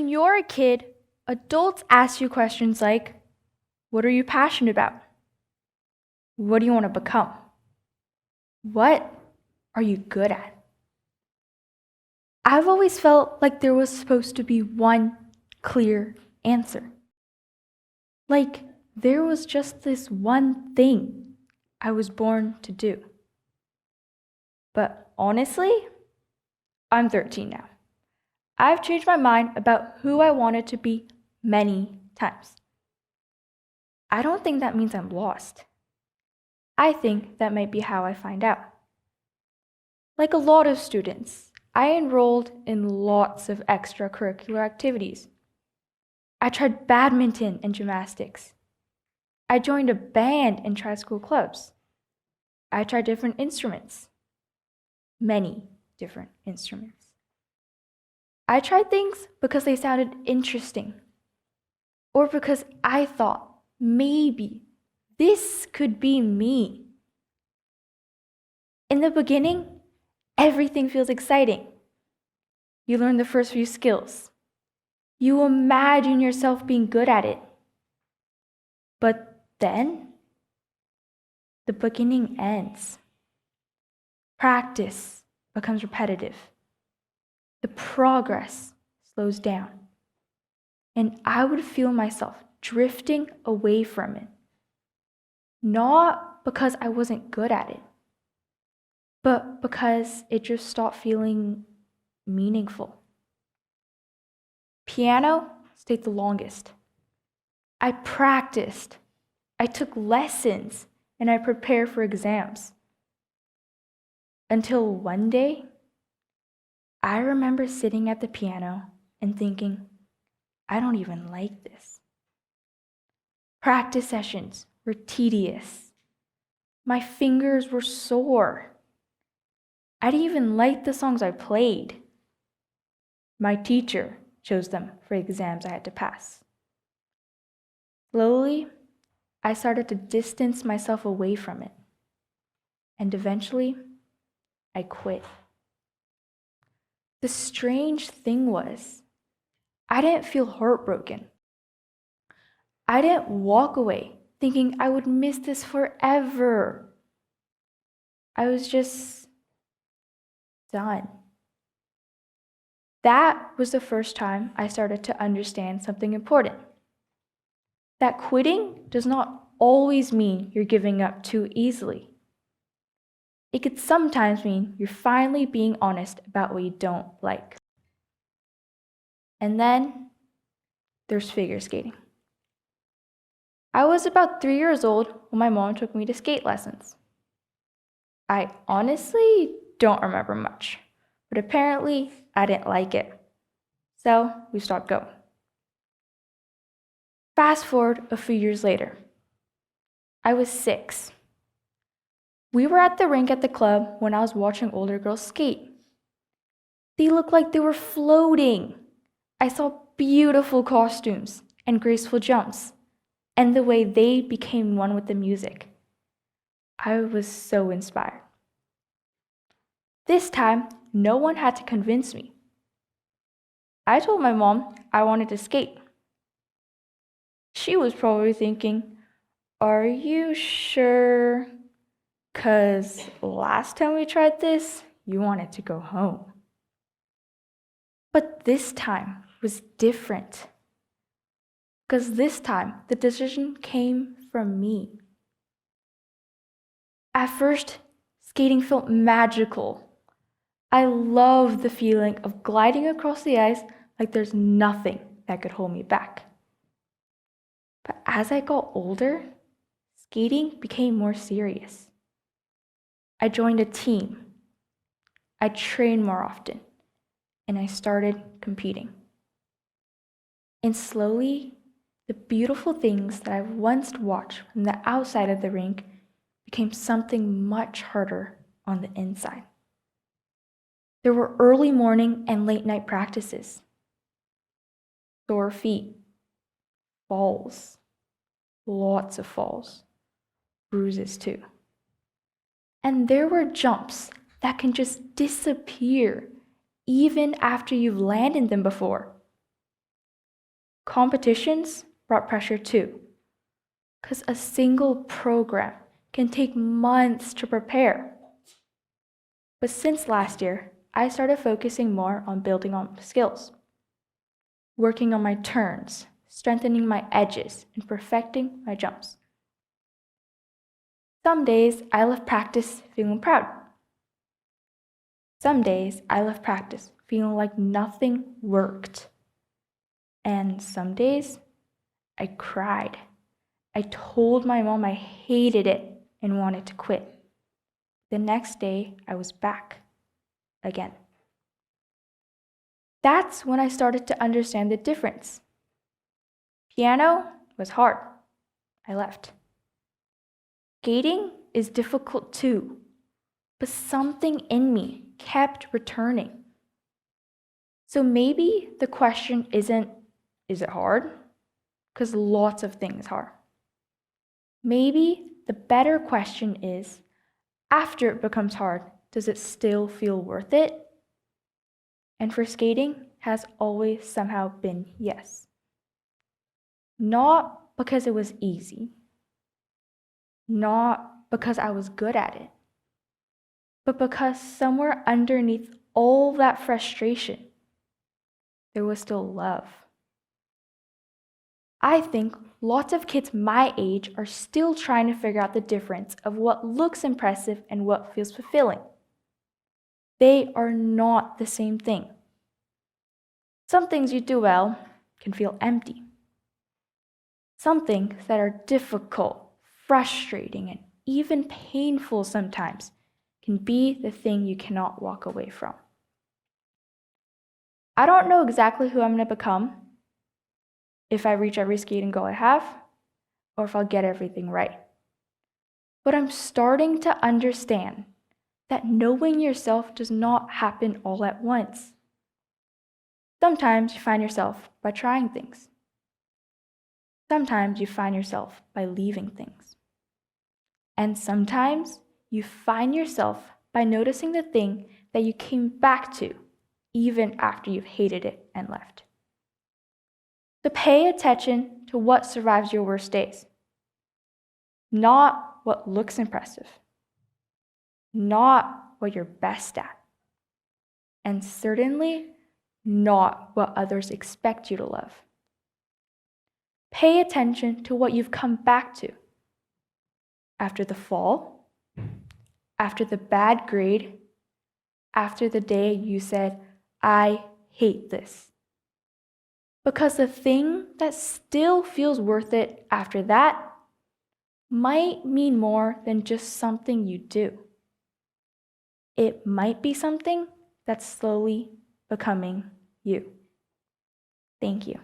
When you're a kid, adults ask you questions like, what are you passionate about? What do you want to become? What are you good at? I've always felt like there was supposed to be one clear answer. Like there was just this one thing I was born to do. But honestly, I'm 13 now. I've changed my mind about who I wanted to be many times. I don't think that means I'm lost. I think that might be how I find out. Like a lot of students, I enrolled in lots of extracurricular activities. I tried badminton and gymnastics. I joined a band and tried school clubs. I tried different instruments. Many different instruments. I tried things because they sounded interesting, or because I thought maybe this could be me. In the beginning, everything feels exciting. You learn the first few skills. You imagine yourself being good at it. But then, the beginning ends. Practice becomes repetitive. The progress slows down. And I would feel myself drifting away from it. Not because I wasn't good at it, but because it just stopped feeling meaningful. Piano stayed the longest. I practiced. I took lessons and I prepared for exams. Until one day, I remember sitting at the piano and thinking, I don't even like this. Practice sessions were tedious. My fingers were sore. I didn't even like the songs I played. My teacher chose them for exams I had to pass. Slowly, I started to distance myself away from it. And eventually, I quit. The strange thing was, I didn't feel heartbroken. I didn't walk away thinking I would miss this forever. I was just done. That was the first time I started to understand something important. That quitting does not always mean you're giving up too easily. It could sometimes mean you're finally being honest about what you don't like. And then there's figure skating. I was about 3 years old when my mom took me to skate lessons. I honestly don't remember much, but apparently I didn't like it. So we stopped going. Fast forward a few years later. I was 6. We were at the rink at the club when I was watching older girls skate. They looked like they were floating. I saw beautiful costumes and graceful jumps, and the way they became one with the music. I was so inspired. This time, no one had to convince me. I told my mom I wanted to skate. She was probably thinking, are you sure? 'Cause last time we tried this, you wanted to go home. But this time was different. Because this time, the decision came from me. At first, skating felt magical. I loved the feeling of gliding across the ice like there's nothing that could hold me back. But as I got older, skating became more serious. I joined a team. I trained more often, and I started competing. And slowly, the beautiful things that I once watched from the outside of the rink became something much harder on the inside. There were early morning and late night practices, sore feet, falls, lots of falls, bruises too. And there were jumps that can just disappear even after you've landed them before. Competitions brought pressure too, because a single program can take months to prepare. But since last year, I started focusing more on building on skills, working on my turns, strengthening my edges, and perfecting my jumps. Some days I left practice feeling proud. Some days I left practice feeling like nothing worked. And some days I cried. I told my mom I hated it and wanted to quit. The next day I was back again. That's when I started to understand the difference. Piano was hard. I left. Skating is difficult too, but something in me kept returning. So maybe the question isn't, is it hard? Because lots of things are. Maybe the better question is, after it becomes hard, does it still feel worth it? And for skating has always somehow been yes. Not because it was easy, not because I was good at it, but because somewhere underneath all that frustration, there was still love. I think lots of kids my age are still trying to figure out the difference of what looks impressive and what feels fulfilling. They are not the same thing. Some things you do well can feel empty. Some things that are difficult, frustrating, and even painful sometimes can be the thing you cannot walk away from. I don't know exactly who I'm going to become, if I reach every skating goal I have, or if I'll get everything right. But I'm starting to understand that knowing yourself does not happen all at once. Sometimes you find yourself by trying things. Sometimes you find yourself by leaving things. And sometimes you find yourself by noticing the thing that you came back to even after you've hated it and left. So pay attention to what survives your worst days, not what looks impressive, not what you're best at, and certainly not what others expect you to love. Pay attention to what you've come back to after the fall, after the bad grade, after the day you said, I hate this. Because the thing that still feels worth it after that might mean more than just something you do. It might be something that's slowly becoming you. Thank you.